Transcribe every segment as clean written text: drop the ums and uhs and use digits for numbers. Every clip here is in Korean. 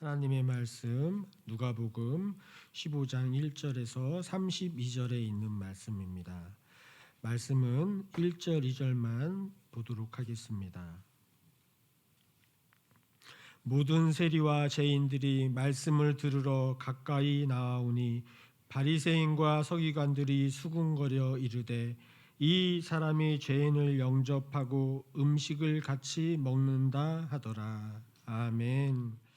하나님의 말씀 누가복음 15장 1절에서 32절에 있는 말씀입니다. 말씀은 1절, 2절만 보도록 하겠습니다. 모든 세리와 죄인들이 말씀을 들으러 가까이 나아오니 바리새인과 서기관들이 수군거려 이르되 이 사람이 죄인을 영접하고 음식을 같이 먹는다 하더라. 아멘.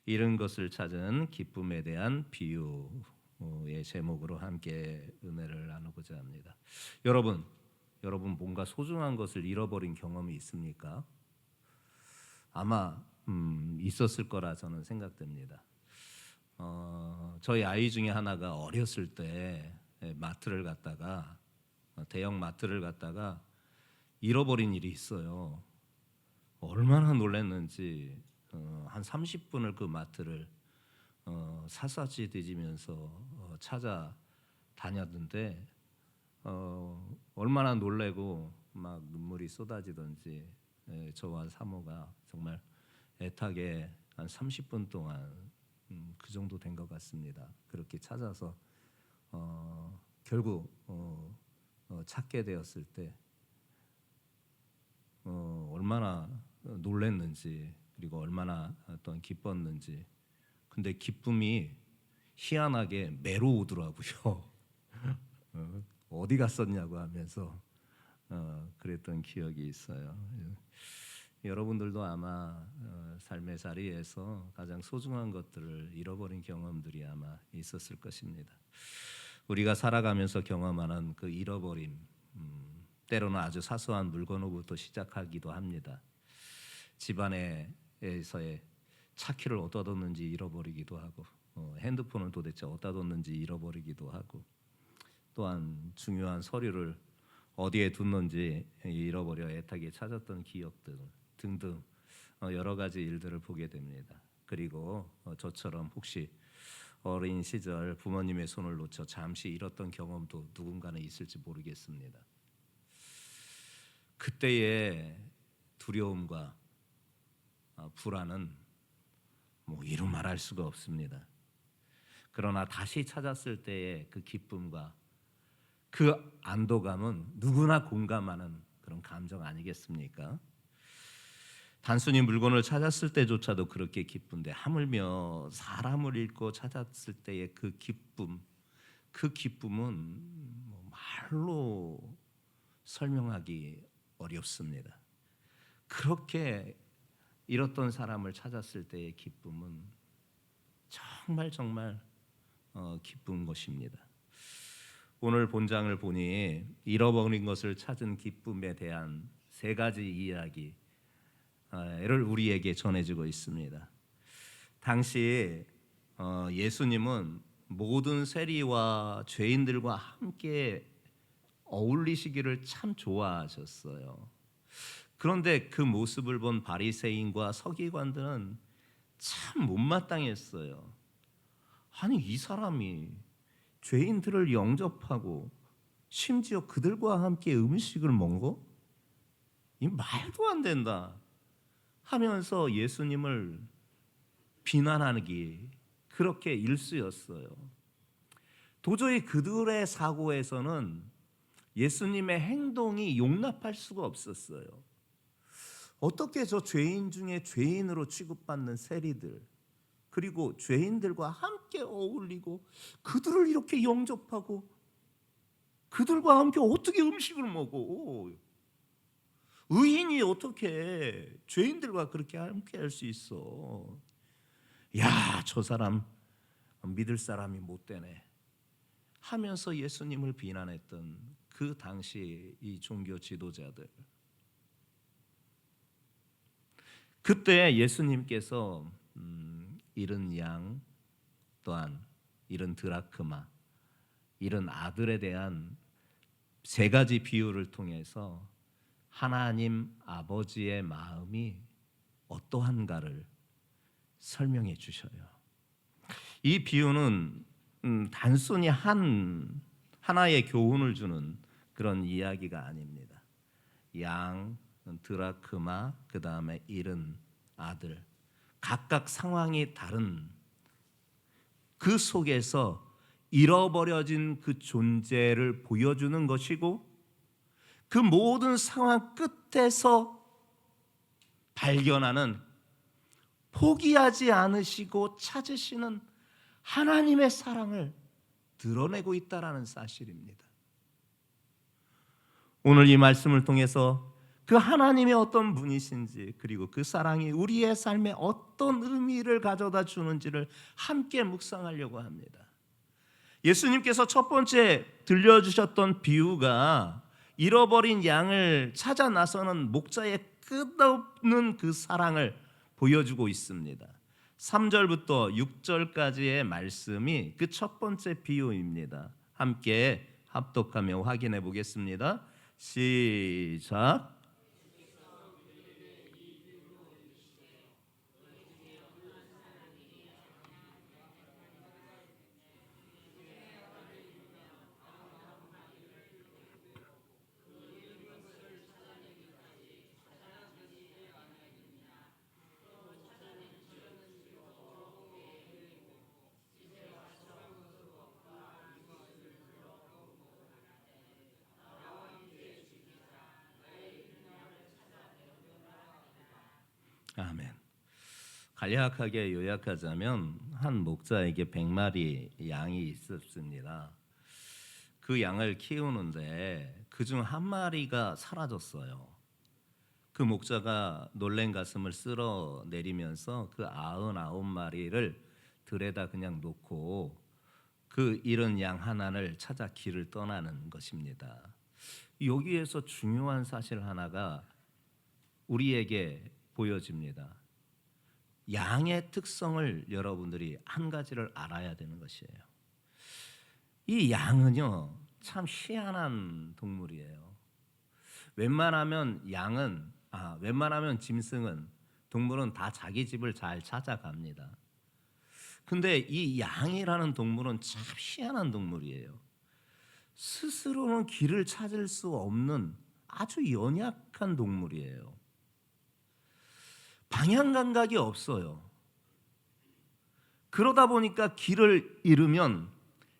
이런 것을 찾은 기쁨에 대한 비유의 제목으로 함께 은혜를 나누고자 합니다. 여러분 뭔가 소중한 것을 잃어버린 경험이 있습니까? 아마 있었을 거라 저는 생각됩니다. 저희 아이 중에 하나가 어렸을 때 마트를 갔다가 대형 마트를 갔다가 잃어버린 일이 있어요. 얼마나 놀랐는지 한 30분을 그 마트를 샅샅이 뒤지면서 찾아다녔는데 얼마나 놀래고 막 눈물이 쏟아지던지 저와 사모가 정말 애타게 한 30분 동안 그 정도 된 것 같습니다. 그렇게 찾아서 결국 찾게 되었을 때 얼마나 놀랐는지 그리고 얼마나 또한 기뻤는지. 근데 기쁨이 희한하게 매로 오더라고요. 어디 갔었냐고 하면서 그랬던 기억이 있어요. 여러분들도 아마 삶의 자리에서 가장 소중한 것들을 잃어버린 경험들이 아마 있었을 것입니다. 우리가 살아가면서 경험하는 그 잃어버림, 때로는 아주 사소한 물건으로부터 시작하기도 합니다. 집안에서의 차키를 어디다 뒀는지 잃어버리기도 하고, 핸드폰을 도대체 어디다 뒀는지 잃어버리기도 하고, 또한 중요한 서류를 어디에 뒀는지 잃어버려 애타게 찾았던 기억들 등등 여러 가지 일들을 보게 됩니다. 그리고 저처럼 혹시 어린 시절 부모님의 손을 놓쳐 잠시 잃었던 경험도 누군가는 있을지 모르겠습니다. 그때의 두려움과 불안은 이루 말할 수가 없습니다. 그러나 다시 찾았을 때의 그 기쁨과 그 안도감은 누구나 공감하는 그런 감정 아니겠습니까? 단순히 물건을 찾았을 때조차도 그렇게 기쁜데 하물며 사람을 잃고 찾았을 때의 그 기쁨은 말로 설명하기 어렵습니다. 그렇게 잃었던 사람을 찾았을 때의 기쁨은 정말 기쁜 것입니다. 오늘 본장을 보니 잃어버린 것을 찾은 기쁨에 대한 세 가지 이야기를 우리에게 전해주고 있습니다. 당시 예수님은 모든 세리와 죄인들과 함께 어울리시기를 참 좋아하셨어요. 그런데 그 모습을 본 바리새인과 서기관들은 참 못마땅했어요. 아니, 이 사람이 죄인들을 영접하고 심지어 그들과 함께 음식을 먹어? 이 말도 안 된다 하면서 예수님을 비난하기 그렇게 일쑤였어요. 도저히 그들의 사고에서는 예수님의 행동이 용납할 수가 없었어요. 어떻게 저 죄인 중에 죄인으로 취급받는 세리들 그리고 죄인들과 함께 어울리고 그들을 이렇게 영접하고 그들과 함께 어떻게 음식을 먹어? 의인이 어떻게 죄인들과 그렇게 함께 할 수 있어? 야, 저 사람 믿을 사람이 못 되네 하면서 예수님을 비난했던 그 당시 이 종교 지도자들. 그때 예수님께서 잃은 양 또한 잃은 드라크마, 잃은 아들에 대한 세 가지 비유를 통해서 하나님 아버지의 마음이 어떠한가를 설명해 주셔요. 이 비유는 단순히 하나의 교훈을 주는 그런 이야기가 아닙니다. 양, 드라크마, 그 다음에 잃은 아들, 각각 상황이 다른 그 속에서 잃어버려진 그 존재를 보여주는 것이고, 그 모든 상황 끝에서 발견하는, 포기하지 않으시고 찾으시는 하나님의 사랑을 드러내고 있다라는 사실입니다. 오늘 이 말씀을 통해서 그 하나님이 어떤 분이신지, 그리고 그 사랑이 우리의 삶에 어떤 의미를 가져다 주는지를 함께 묵상하려고 합니다. 예수님께서 첫 번째 들려주셨던 비유가 잃어버린 양을 찾아 나서는 목자의 끝없는 그 사랑을 보여주고 있습니다. 3절부터 6절까지의 말씀이 그 첫 번째 비유입니다. 함께 합독하며 확인해 보겠습니다. 시작. 아멘. 간략하게 요약하자면 한 목자에게 100마리 양이 있었습니다. 그 양을 키우는데 그중 한 마리가 사라졌어요. 그 목자가 놀란 가슴을 쓸어내리면서 그 99마리를 들에다 그냥 놓고 그 잃은 양 하나를 찾아 길을 떠나는 것입니다. 여기에서 중요한 사실 하나가 우리에게 보여집니다. 양의 특성을 여러분들이 한 가지를 알아야 되는 것이에요. 이 양은요, 참 희한한 동물이에요. 웬만하면 짐승은, 동물은 다 자기 집을 잘 찾아갑니다. 근데 이 양이라는 동물은 참 희한한 동물이에요. 스스로는 길을 찾을 수 없는 아주 연약한 동물이에요. 방향 감각이 없어요. 그러다 보니까 길을 잃으면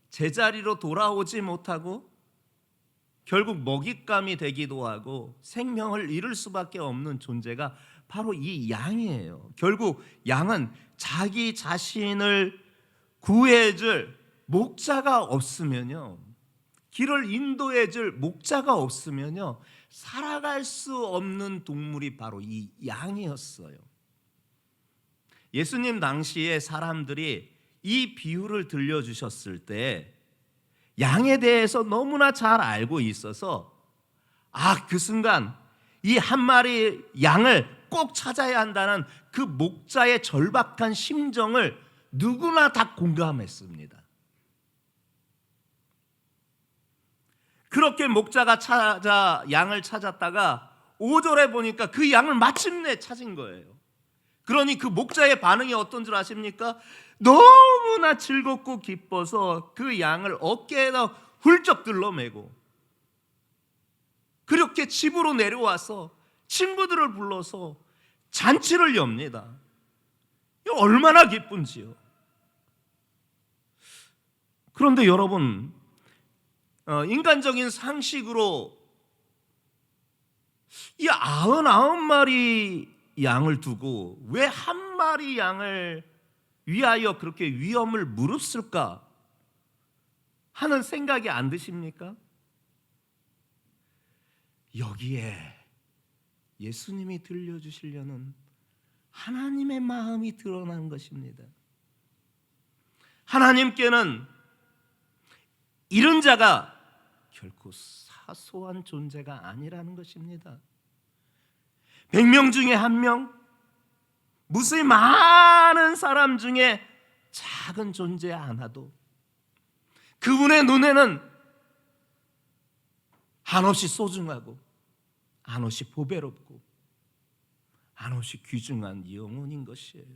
제자리로 돌아오지 못하고 결국 먹잇감이 되기도 하고 생명을 잃을 수밖에 없는 존재가 바로 이 양이에요. 결국 양은 자기 자신을 구해줄 목자가 없으면요, 길을 인도해줄 목자가 없으면요, 살아갈 수 없는 동물이 바로 이 양이었어요. 예수님 당시에 사람들이 이 비유를 들려주셨을 때 양에 대해서 너무나 잘 알고 있어서 그 순간 이 한 마리 양을 꼭 찾아야 한다는 그 목자의 절박한 심정을 누구나 다 공감했습니다. 그렇게 목자가 양을 찾았다가 5절에 보니까 그 양을 마침내 찾은 거예요. 그러니 그 목자의 반응이 어떤 줄 아십니까? 너무나 즐겁고 기뻐서 그 양을 어깨에다 훌쩍 들러매고 그렇게 집으로 내려와서 친구들을 불러서 잔치를 엽니다. 얼마나 기쁜지요. 그런데 여러분, 인간적인 상식으로 이 99마리 양을 두고 왜 한 마리 양을 위하여 그렇게 위험을 무릅쓸까 하는 생각이 안 드십니까? 여기에 예수님이 들려주시려는 하나님의 마음이 드러난 것입니다. 하나님께는 잃은 자가 결코 사소한 존재가 아니라는 것입니다. 100명 중에 1명, 무수히 많은 사람 중에 작은 존재 하나도 그분의 눈에는 한없이 소중하고 한없이 보배롭고 한없이 귀중한 영혼인 것이에요.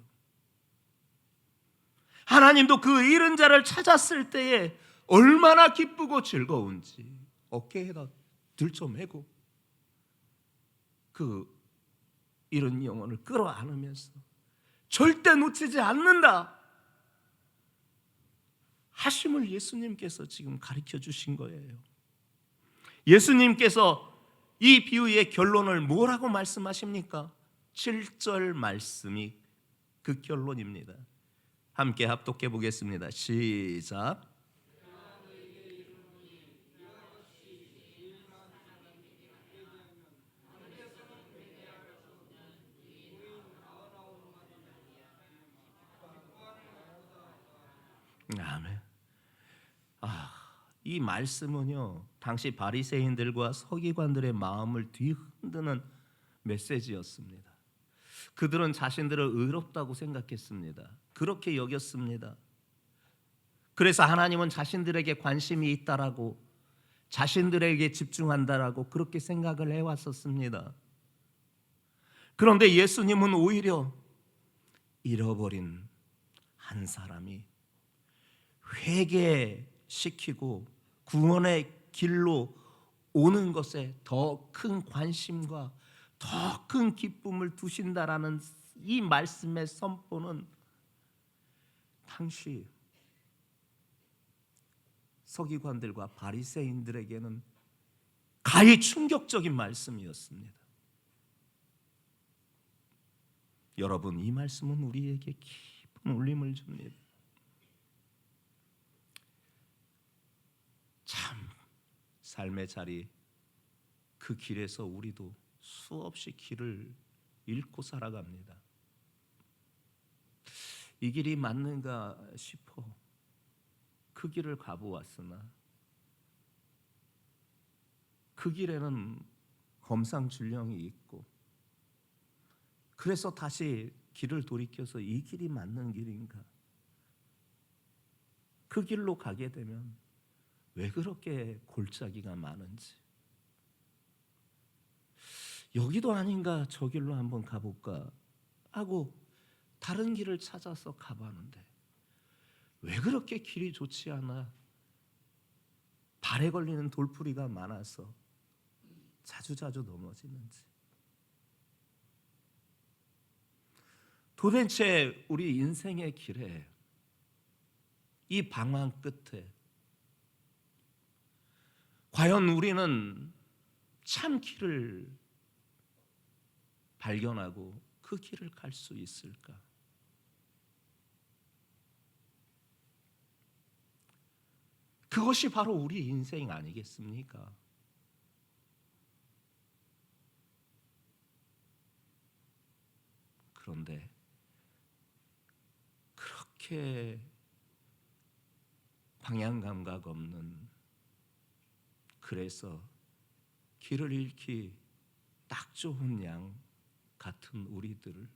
하나님도 그 잃은 자를 찾았을 때에 얼마나 기쁘고 즐거운지 어깨에다 들쳐매고 그 잃은 영혼을 끌어안으면서 절대 놓치지 않는다 하심을 예수님께서 지금 가르쳐 주신 거예요. 예수님께서 이 비유의 결론을 뭐라고 말씀하십니까? 7절 말씀이 그 결론입니다. 함께 합독해 보겠습니다. 시작. 아멘. 이 말씀은요, 당시 바리새인들과 서기관들의 마음을 뒤흔드는 메시지였습니다. 그들은 자신들을 의롭다고 생각했습니다. 그렇게 여겼습니다. 그래서 하나님은 자신들에게 관심이 있다라고, 자신들에게 집중한다라고 그렇게 생각을 해왔었습니다. 그런데 예수님은 오히려 잃어버린 한 사람이 회개시키고 구원의 길로 오는 것에 더 큰 관심과 더 큰 기쁨을 두신다라는 이 말씀의 선포는 당시 서기관들과 바리새인들에게는 가히 충격적인 말씀이었습니다. 여러분, 이 말씀은 우리에게 깊은 울림을 줍니다. 참 삶의 자리 그 길에서 우리도 수없이 길을 잃고 살아갑니다. 이 길이 맞는가 싶어 그 길을 가보았으나 그 길에는 검상줄령이 있고, 그래서 다시 길을 돌이켜서 이 길이 맞는 길인가, 그 길로 가게 되면 왜 그렇게 골짜기가 많은지, 여기도 아닌가 저 길로 한번 가볼까 하고 다른 길을 찾아서 가봤는데 왜 그렇게 길이 좋지 않아 발에 걸리는 돌풀이가 많아서 자주자주 넘어지는지. 도대체 우리 인생의 길에, 이 방황 끝에 과연 우리는 참 길을 발견하고 그 길을 갈 수 있을까? 그것이 바로 우리 인생 아니겠습니까? 그런데 그렇게 방향 감각 없는, 그래서 길을 잃기 딱 좋은 양 같은 우리들을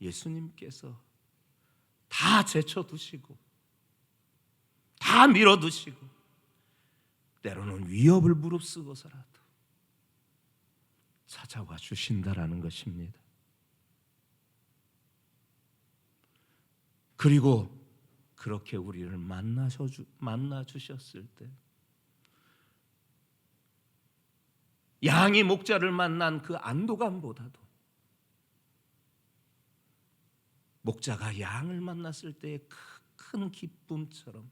예수님께서 다 제쳐두시고 다 밀어두시고 때로는 위협을 무릅쓰고서라도 찾아와 주신다라는 것입니다. 그리고 그렇게 우리를 만나 주셨을 때 양이 목자를 만난 그 안도감보다도 목자가 양을 만났을 때의 큰 기쁨처럼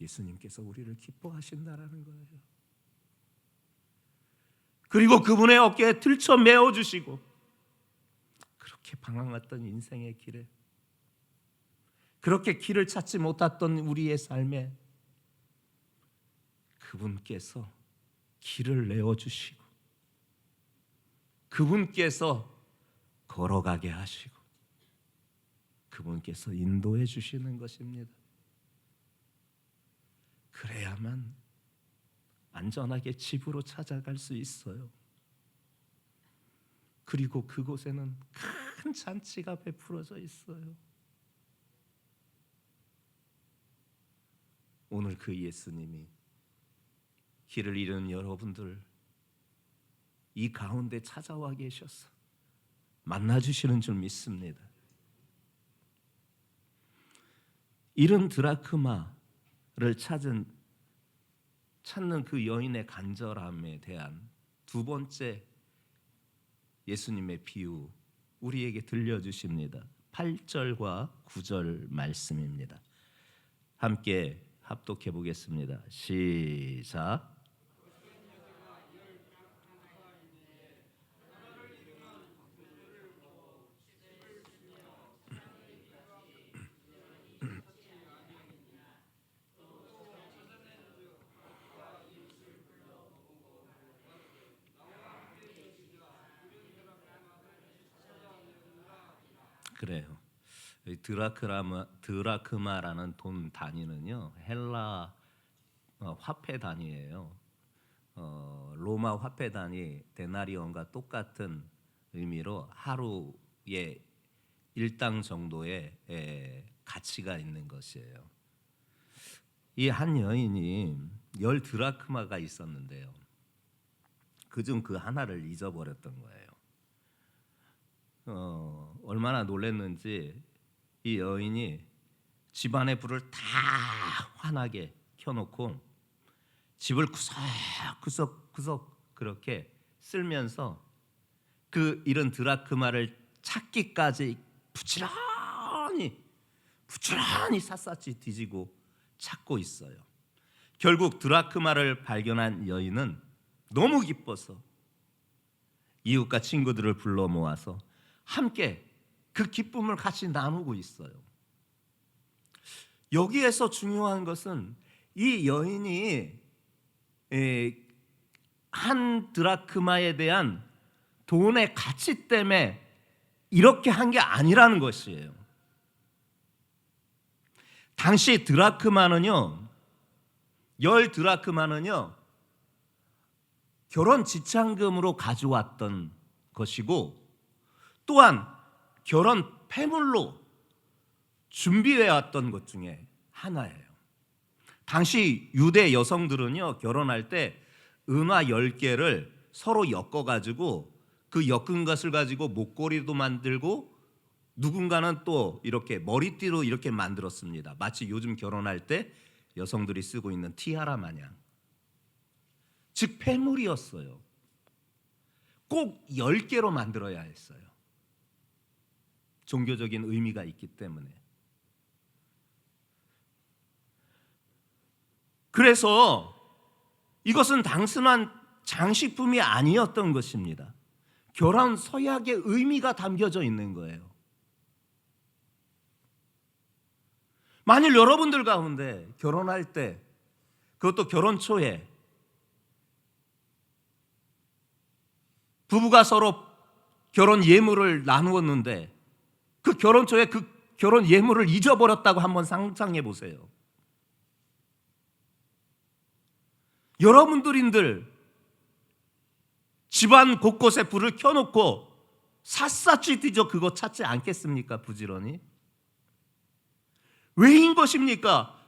예수님께서 우리를 기뻐하신다라는 거예요. 그리고 그분의 어깨에 들쳐 메어주시고, 그렇게 방황했던 인생의 길에, 그렇게 길을 찾지 못했던 우리의 삶에 그분께서 길을 내어주시고, 그분께서 걸어가게 하시고, 그분께서 인도해 주시는 것입니다. 그래야만 안전하게 집으로 찾아갈 수 있어요. 그리고 그곳에는 큰 잔치가 베풀어져 있어요. 오늘 그 예수님이 길을 잃은 여러분들 이 가운데 찾아와 계셔서 만나주시는 줄 믿습니다. 잃은 드라크마를 찾는 그 여인의 간절함에 대한 두 번째 예수님의 비유, 우리에게 들려주십니다. 8절과 9절 말씀입니다. 함께 합독해 보겠습니다. 시작. 그래요. 이 드라크마라는 돈 단위는요 헬라 화폐 단위예요. 로마 화폐 단위 데나리온과 똑같은 의미로 하루의 일당 정도의 가치가 있는 것이에요. 이 한 여인이 10 드라크마가 있었는데요. 그중 그 하나를 잊어버렸던 거예요. 얼마나 놀랐는지 이 여인이 집안의 불을 다 환하게 켜놓고 집을 구석구석 그렇게 쓸면서 그 잃은 드라크마를 찾기까지 부지런히 샅샅이 뒤지고 찾고 있어요. 결국 드라크마를 발견한 여인은 너무 기뻐서 이웃과 친구들을 불러 모아서 함께 그 기쁨을 같이 나누고 있어요. 여기에서 중요한 것은 이 여인이 한 드라크마에 대한 돈의 가치 때문에 이렇게 한 게 아니라는 것이에요. 당시 드라크마는요, 10 드라크마는요 결혼 지참금으로 가져왔던 것이고 또한 결혼 폐물로 준비해왔던 것 중에 하나예요. 당시 유대 여성들은요 결혼할 때 은화 10개를 서로 엮어가지고 그 엮은 것을 가지고 목걸이도 만들고 누군가는 또 이렇게 머리띠로 이렇게 만들었습니다. 마치 요즘 결혼할 때 여성들이 쓰고 있는 티아라 마냥. 즉 폐물이었어요. 꼭 10개로 만들어야 했어요. 종교적인 의미가 있기 때문에. 그래서 이것은 단순한 장식품이 아니었던 것입니다. 결혼 서약의 의미가 담겨져 있는 거예요. 만일 여러분들 가운데 결혼할 때, 그것도 결혼 초에 부부가 서로 결혼 예물을 나누었는데 그 결혼 초에 그 결혼 예물을 잊어버렸다고 한번 상상해 보세요. 여러분들인들 집안 곳곳에 불을 켜놓고 샅샅이 뒤져 그거 찾지 않겠습니까? 부지런히. 왜인 것입니까?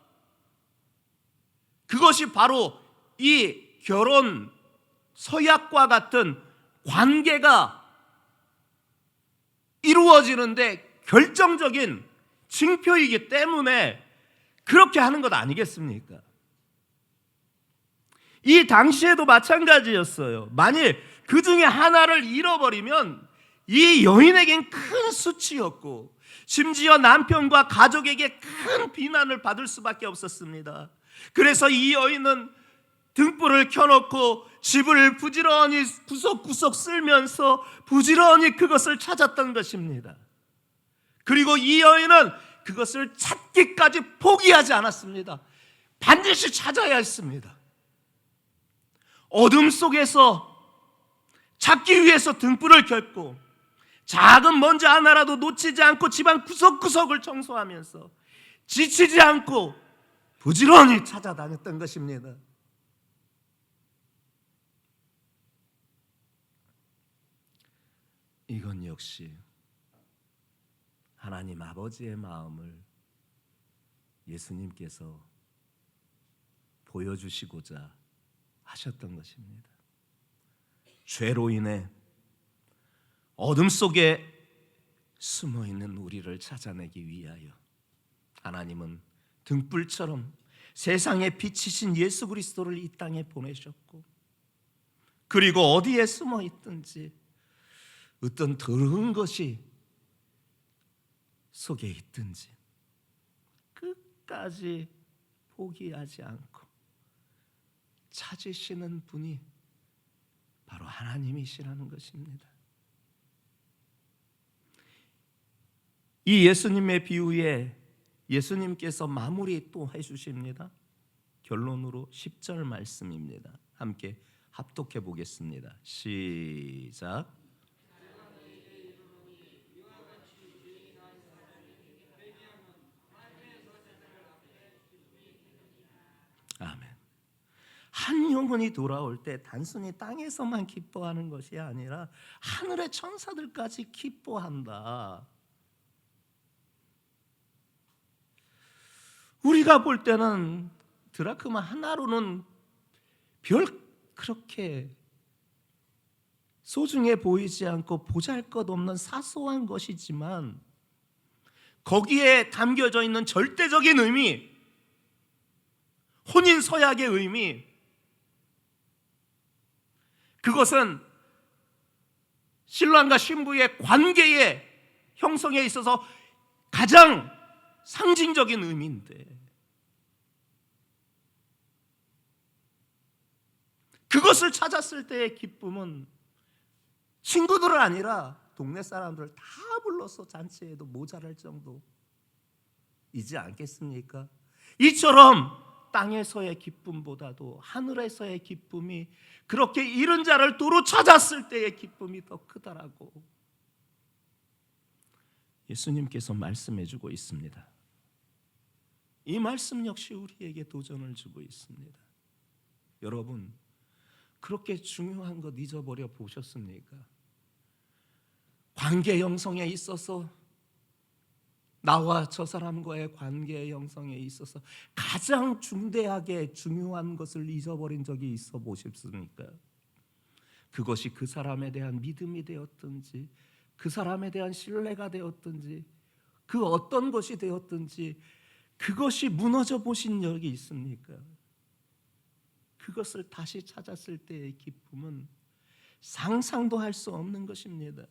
그것이 바로 이 결혼 서약과 같은 관계가 이루어지는데 결정적인 징표이기 때문에 그렇게 하는 것 아니겠습니까? 이 당시에도 마찬가지였어요. 만일 그 중에 하나를 잃어버리면 이 여인에겐 큰 수치였고 심지어 남편과 가족에게 큰 비난을 받을 수밖에 없었습니다. 그래서 이 여인은 등불을 켜놓고 집을 부지런히 구석구석 쓸면서 부지런히 그것을 찾았던 것입니다. 그리고 이 여인은 그것을 찾기까지 포기하지 않았습니다. 반드시 찾아야 했습니다. 어둠 속에서 찾기 위해서 등불을 켰고 작은 먼지 하나라도 놓치지 않고 집안 구석구석을 청소하면서 지치지 않고 부지런히 찾아다녔던 것입니다. 이건 역시 하나님 아버지의 마음을 예수님께서 보여주시고자 하셨던 것입니다. 죄로 인해 어둠 속에 숨어있는 우리를 찾아내기 위하여 하나님은 등불처럼 세상에 빛이신 예수 그리스도를 이 땅에 보내셨고 그리고 어디에 숨어있든지 어떤 더러운 것이 속에 있든지 끝까지 포기하지 않고 찾으시는 분이 바로 하나님이시라는 것입니다. 이 예수님의 비유에 예수님께서 마무리 또 해주십니다. 결론으로 10절 말씀입니다. 함께 합독해 보겠습니다. 시작. 아멘. 한 영혼이 돌아올 때 단순히 땅에서만 기뻐하는 것이 아니라 하늘의 천사들까지 기뻐한다. 우리가 볼 때는 드라크마 하나로는 별 그렇게 소중해 보이지 않고 보잘것없는 사소한 것이지만 거기에 담겨져 있는 절대적인 의미, 혼인 서약의 의미, 그것은 신랑과 신부의 관계의 형성에 있어서 가장 상징적인 의미인데 그것을 찾았을 때의 기쁨은 친구들을 아니라 동네 사람들을 다 불러서 잔치에도 모자랄 정도이지 않겠습니까? 이처럼 땅에서의 기쁨보다도 하늘에서의 기쁨이 그렇게 잃은 자를 도로 찾았을 때의 기쁨이 더 크다라고 예수님께서 말씀해 주고 있습니다. 이 말씀 역시 우리에게 도전을 주고 있습니다. 여러분, 그렇게 중요한 것 잊어버려 보셨습니까? 관계 형성에 있어서 나와 저 사람과의 관계 형성에 있어서 가장 중대하게 중요한 것을 잊어버린 적이 있어 보셨습니까? 그것이 그 사람에 대한 믿음이 되었든지 그 사람에 대한 신뢰가 되었든지 그 어떤 것이 되었든지 그것이 무너져 보신 적이 있습니까? 그것을 다시 찾았을 때의 기쁨은 상상도 할 수 없는 것입니다.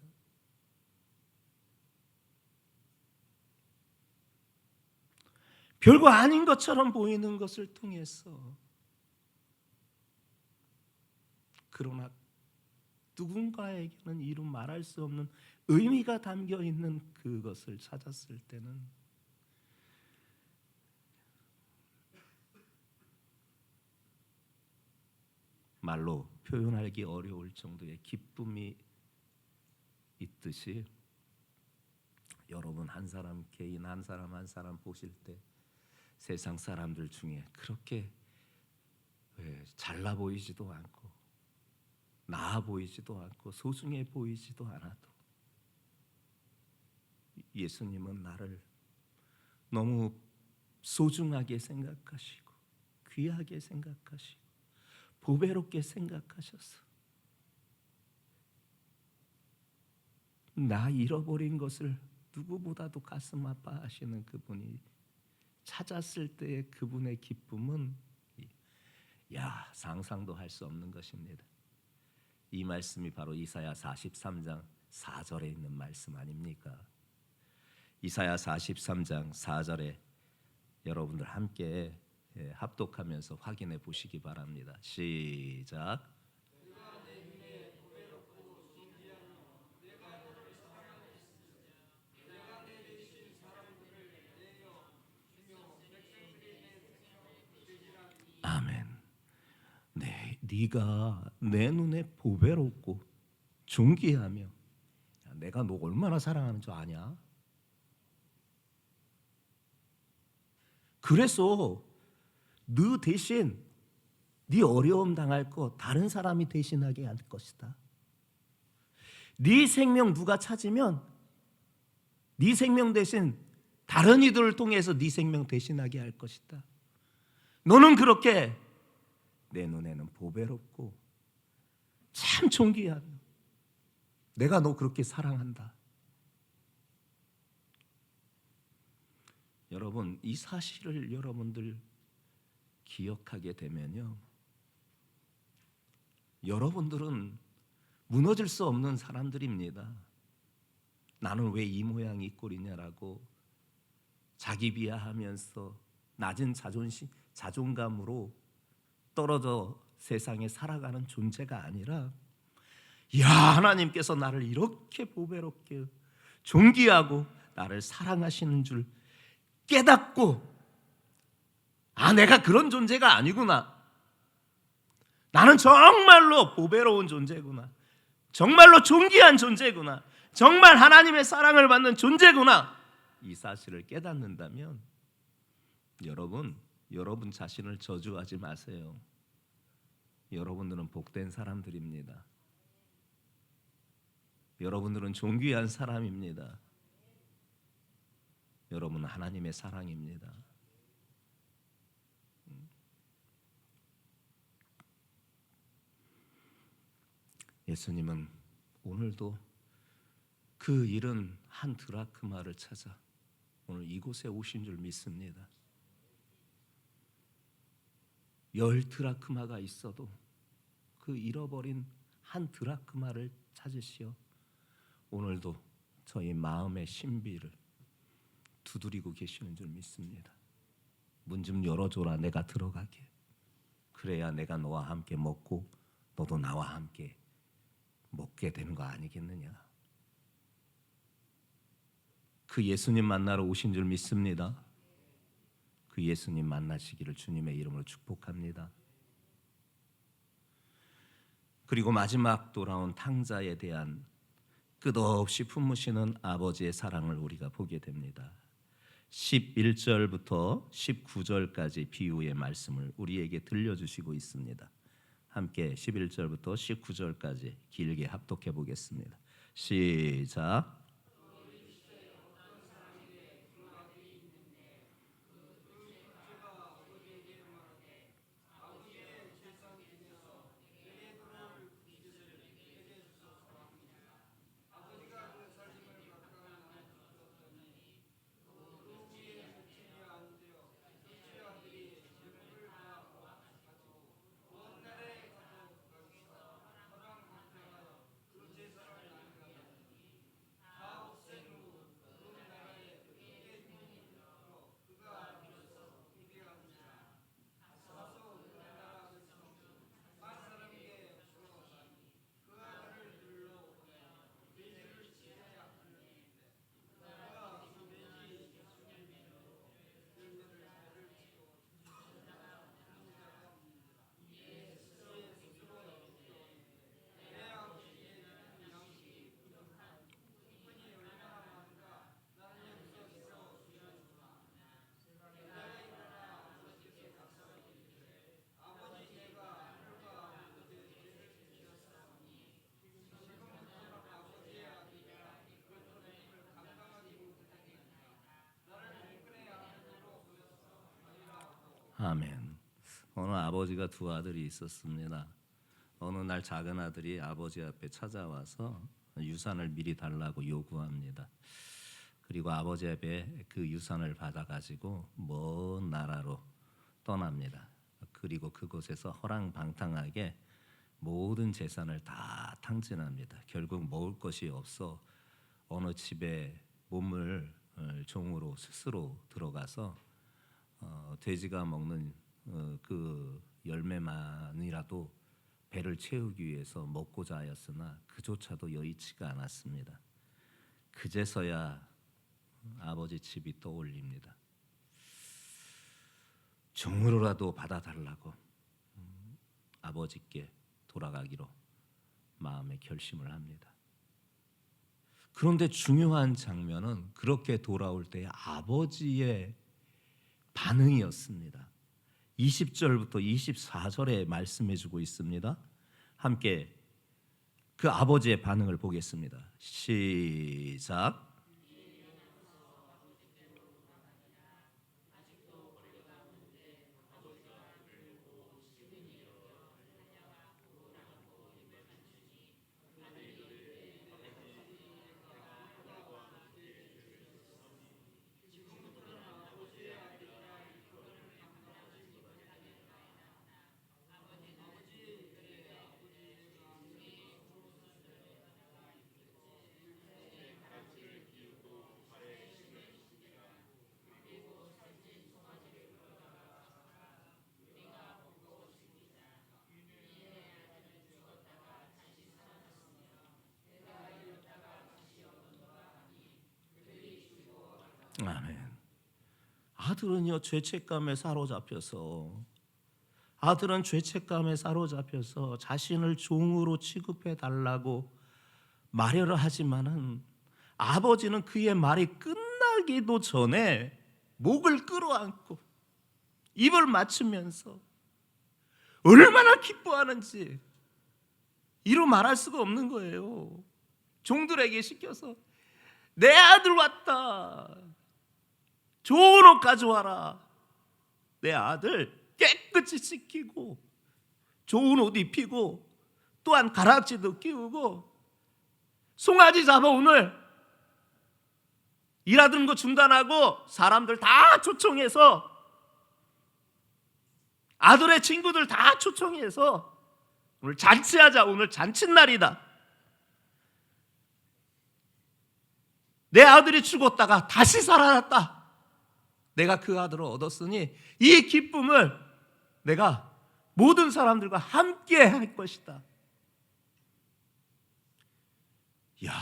별거 아닌 것처럼 보이는 것을 통해서 그러나 누군가에게는 이루 말할 수 없는 의미가 담겨 있는 그것을 찾았을 때는 말로 표현하기 어려울 정도의 기쁨이 있듯이 여러분 한 사람 개인 한 사람 보실 때 세상 사람들 중에 그렇게 잘나 보이지도 않고 나아 보이지도 않고 소중해 보이지도 않아도 예수님은 나를 너무 소중하게 생각하시고 귀하게 생각하시고 보배롭게 생각하셔서 나 잃어버린 것을 누구보다도 가슴 아파하시는 그분이 찾았을 때의 그분의 기쁨은 상상도 할 수 없는 것입니다. 이 말씀이 바로 이사야 43장 4절에 있는 말씀 아닙니까? 이사야 43장 4절에 여러분들 함께 합독하면서 확인해 보시기 바랍니다. 시작. 아멘. 네가 내 눈에 보배롭고 존귀하며 내가 너 얼마나 사랑하는 줄 아냐? 그래서 너 대신 네 어려움 당할 거 다른 사람이 대신하게 할 것이다. 네 생명 누가 찾으면 네 생명 대신 다른 이들을 통해서 네 생명 대신하게 할 것이다. 너는 그렇게 내 눈에는 보배롭고 참 존귀하며 내가 너 그렇게 사랑한다. 여러분 이 사실을 여러분들 기억하게 되면요, 여러분들은 무너질 수 없는 사람들입니다. 나는 왜 이 모양이 이 꼴이냐라고 자기 비하하면서 낮은 자존감으로 떨어져 세상에 살아가는 존재가 아니라, 야, 하나님께서 나를 이렇게 보배롭게 존귀하고 나를 사랑하시는 줄 깨닫고, 아, 내가 그런 존재가 아니구나, 나는 정말로 보배로운 존재구나, 정말로 존귀한 존재구나, 정말 하나님의 사랑을 받는 존재구나, 이 사실을 깨닫는다면 여러분 자신을 저주하지 마세요. 여러분들은 복된 사람들입니다. 여러분들은 존귀한 사람입니다. 여러분은 하나님의 사랑입니다. 예수님은 오늘도 그 잃은 한 드라크마를 찾아 오늘 이곳에 오신 줄 믿습니다. 10 드라크마가 있어도 그 잃어버린 한 드라크마를 찾으시어 오늘도 저희 마음의 신비를 두드리고 계시는 줄 믿습니다. 문 좀 열어줘라, 내가 들어가게. 그래야 내가 너와 함께 먹고 너도 나와 함께 먹게 되는 거 아니겠느냐. 그 예수님 만나러 오신 줄 믿습니다. 그 예수님 만나시기를 주님의 이름으로 축복합니다. 그리고 마지막 돌아온 탕자에 대한 끝없이 품으시는 아버지의 사랑을 우리가 보게 됩니다. 11절부터 19절까지 비유의 말씀을 우리에게 들려주시고 있습니다. 함께 11절부터 19절까지 길게 합독해 보겠습니다. 시작. 아멘. 어느 아버지가 두 아들이 있었습니다. 어느 날 작은 아들이 아버지 앞에 찾아와서 유산을 미리 달라고 요구합니다. 그리고 아버지 앞에 그 유산을 받아가지고 먼 나라로 떠납니다. 그리고 그곳에서 허랑방탕하게 모든 재산을 다 탕진합니다. 결국 먹을 것이 없어 어느 집에 몸을 종으로 스스로 들어가서 돼지가 먹는 그 열매만이라도 배를 채우기 위해서 먹고자 하였으나 그조차도 여의치가 않았습니다. 그제서야 아버지 집이 떠올립니다. 종으로라도 받아달라고 아버지께 돌아가기로 마음의 결심을 합니다. 그런데 중요한 장면은 그렇게 돌아올 때 아버지의 반응이었습니다. 20절부터 24절에 말씀해주고 있습니다. 함께 그 아버지의 반응을 보겠습니다. 시작. 아들은 죄책감에 사로잡혀서 자신을 종으로 취급해 달라고 말을 하지만은 아버지는 그의 말이 끝나기도 전에 목을 끌어안고 입을 맞추면서 얼마나 기뻐하는지 이루 말할 수가 없는 거예요. 종들에게 시켜서 내 아들 왔다. 좋은 옷 가져와라. 내 아들 깨끗이 씻기고 좋은 옷 입히고 또한 가락지도 끼우고 송아지 잡아 오늘 일하던 거 중단하고 사람들 다 초청해서 아들의 친구들 다 초청해서 오늘 잔치하자. 오늘 잔칫날이다. 내 아들이 죽었다가 다시 살아났다. 내가 그 아들을 얻었으니 이 기쁨을 내가 모든 사람들과 함께 할 것이다. 야,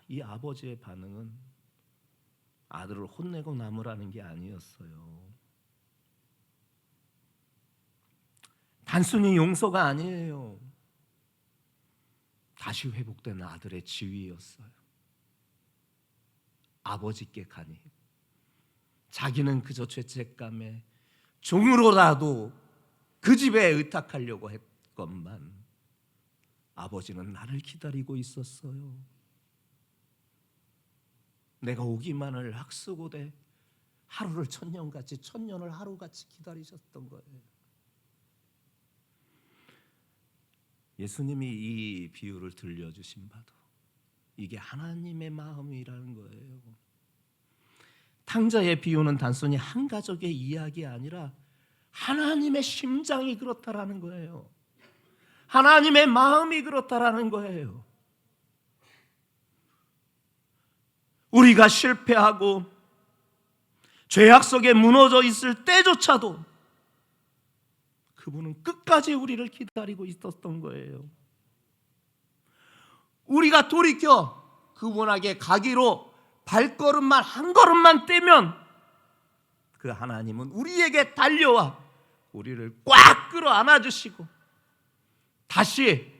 이 아버지의 반응은 아들을 혼내고 남으라는 게 아니었어요. 단순히 용서가 아니에요. 다시 회복된 아들의 지위였어요. 아버지께 가니 자기는 그저 죄책감에 종으로라도 그 집에 의탁하려고 했건만 아버지는 나를 기다리고 있었어요. 내가 오기만을 학수고대 하루를 천년같이 천년을 하루같이 기다리셨던 거예요. 예수님이 이 비유를 들려주신 바도 이게 하나님의 마음이라는 거예요. 탕자의 비유는 단순히 한 가족의 이야기 아니라 하나님의 심장이 그렇다라는 거예요. 하나님의 마음이 그렇다라는 거예요. 우리가 실패하고 죄악 속에 무너져 있을 때조차도 그분은 끝까지 우리를 기다리고 있었던 거예요. 우리가 돌이켜 그분에게 가기로 발걸음만 한 걸음만 떼면 그 하나님은 우리에게 달려와 우리를 꽉 끌어안아 주시고 다시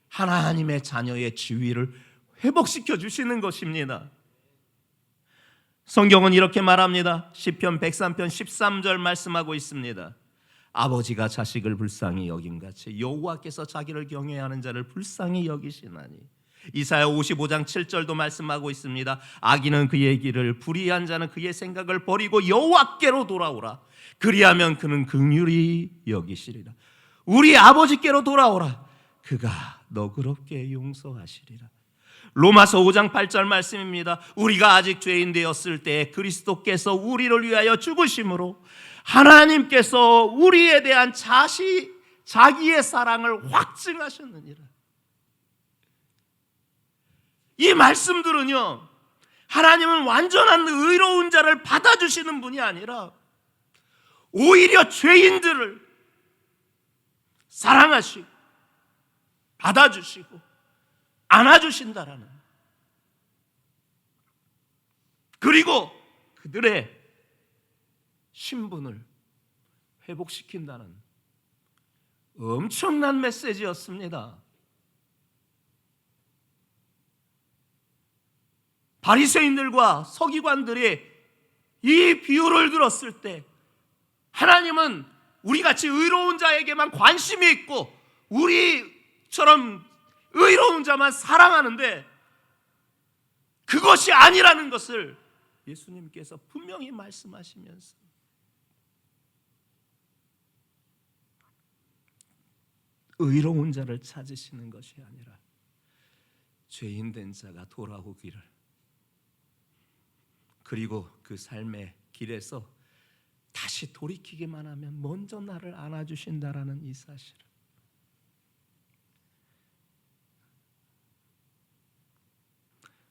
하나님의 자녀의 지위를 회복시켜 주시는 것입니다. 성경은 이렇게 말합니다. 시편 103편 13절 말씀하고 있습니다. 아버지가 자식을 불쌍히 여김같이 여호와께서 자기를 경외하는 자를 불쌍히 여기시나니. 이사야 55장 7절도 말씀하고 있습니다. 악인은 그의 길을 불의한 자는 그의 생각을 버리고 여호와께로 돌아오라. 그리하면 그는 긍휼히 여기시리라. 우리 아버지께로 돌아오라. 그가 너그럽게 용서하시리라. 로마서 5장 8절 말씀입니다. 우리가 아직 죄인 되었을 때 그리스도께서 우리를 위하여 죽으심으로 하나님께서 우리에 대한 자기의 사랑을 확증하셨느니라. 이 말씀들은요, 하나님은 완전한 의로운 자를 받아주시는 분이 아니라 오히려 죄인들을 사랑하시고 받아주시고 안아주신다라는, 그리고 그들의 신분을 회복시킨다는 엄청난 메시지였습니다. 바리새인들과 서기관들이 이 비유를 들었을 때 하나님은 우리같이 의로운 자에게만 관심이 있고 우리처럼 의로운 자만 사랑하는데 그것이 아니라는 것을 예수님께서 분명히 말씀하시면서 의로운 자를 찾으시는 것이 아니라 죄인 된 자가 돌아오기를, 그리고 그 삶의 길에서 다시 돌이키기만 하면 먼저 나를 안아주신다라는 이 사실을,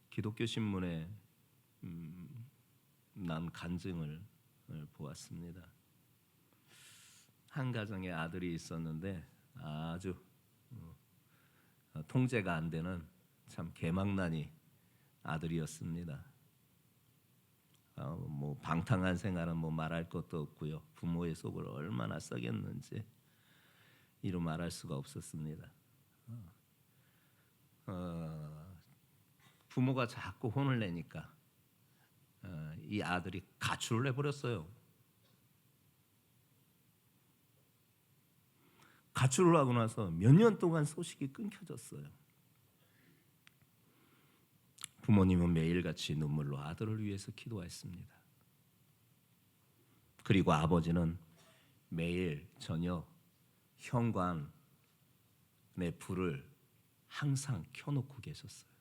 기독교 신문에 난 간증을 보았습니다. 한 가정에 아들이 있었는데 아주 통제가 안 되는 참 개망나니 아들이었습니다. 뭐 방탕한 생활은 뭐 말할 것도 없고요. 부모의 속을 얼마나 썩였는지 이루 말할 수가 없었습니다. 부모가 자꾸 혼을 내니까 이 아들이 가출을 해버렸어요. 가출을 하고 나서 몇 년 동안 소식이 끊겨졌어요. 부모님은 매일같이 눈물로 아들을 위해서 기도했습니다. 그리고 아버지는 매일 저녁 현관에 불을 항상 켜놓고 계셨어요.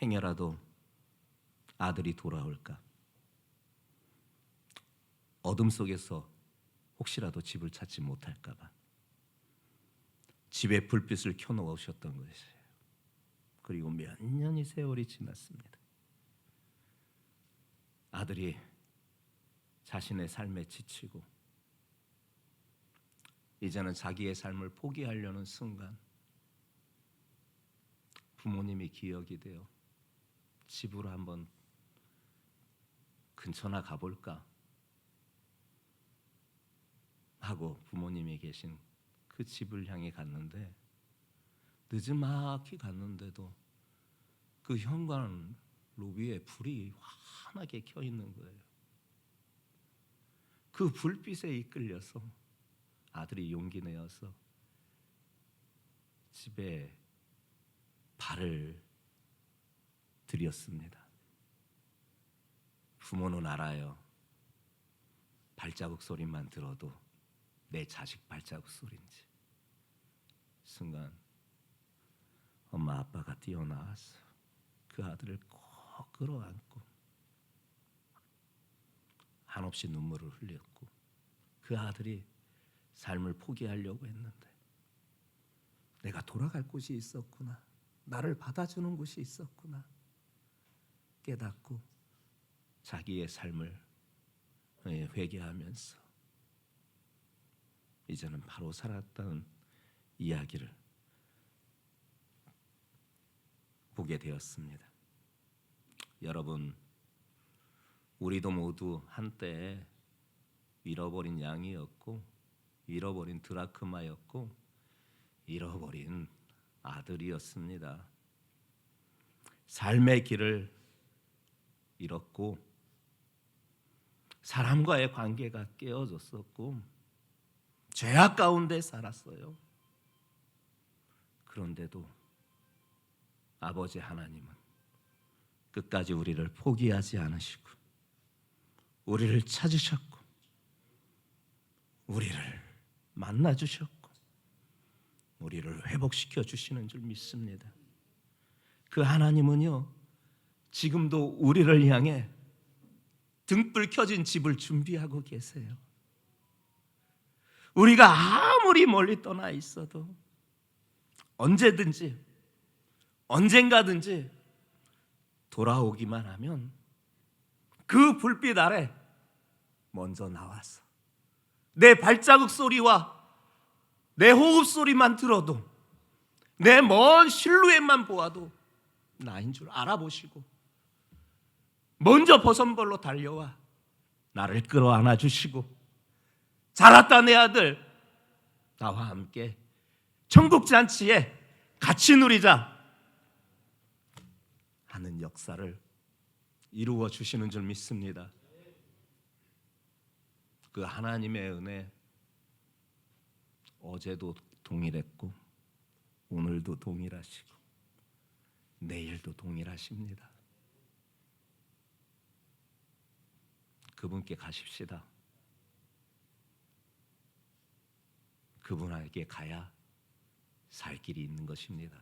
행여라도 아들이 돌아올까, 어둠 속에서 혹시라도 집을 찾지 못할까 봐 집에 불빛을 켜놓으셨던 것이에요. 그리고 몇 년의 세월이 지났습니다. 아들이 자신의 삶에 지치고 이제는 자기의 삶을 포기하려는 순간 부모님이 기억이 되어 집으로 한번 근처나 가볼까 하고 부모님이 계신 그 집을 향해 갔는데 늦지막히 갔는데도 그 현관 로비에 불이 환하게 켜 있는 거예요. 그 불빛에 이끌려서 아들이 용기 내어서 집에 발을 들였습니다. 부모는 알아요. 발자국 소리만 들어도 내 자식 발자국 소리인지. 순간 엄마 아빠가 뛰어나와서 그 아들을 꼭 끌어안고 한없이 눈물을 흘렸고 그 아들이 삶을 포기하려고 했는데 내가 돌아갈 곳이 있었구나, 나를 받아주는 곳이 있었구나 깨닫고 자기의 삶을 회개하면서 이제는 바로 살았다는 이야기를 보게 되었습니다. 여러분, 우리도 모두 한때 잃어버린 양이었고 잃어버린 드라크마였고 잃어버린 아들이었습니다. 삶의 길을 잃었고 사람과의 관계가 깨어졌었고 죄악 가운데 살았어요. 그런데도 아버지 하나님은 끝까지 우리를 포기하지 않으시고 우리를 찾으셨고 우리를 만나주셨고 우리를 회복시켜 주시는 줄 믿습니다. 그 하나님은요, 지금도 우리를 향해 등불 켜진 집을 준비하고 계세요. 우리가 아무리 멀리 떠나 있어도 언제든지 언젠가든지 돌아오기만 하면 그 불빛 아래 먼저 나와서 내 발자국 소리와 내 호흡 소리만 들어도 내 먼 실루엣만 보아도 나인 줄 알아보시고 먼저 버선벌로 달려와 나를 끌어안아 주시고 잘났다 내 아들, 나와 함께 천국 잔치에 같이 누리자 하는 역사를 이루어 주시는 줄 믿습니다. 그 하나님의 은혜 어제도 동일했고 오늘도 동일하시고 내일도 동일하십니다. 그분께 가십시다. 그분에게 가야 살 길이 있는 것입니다.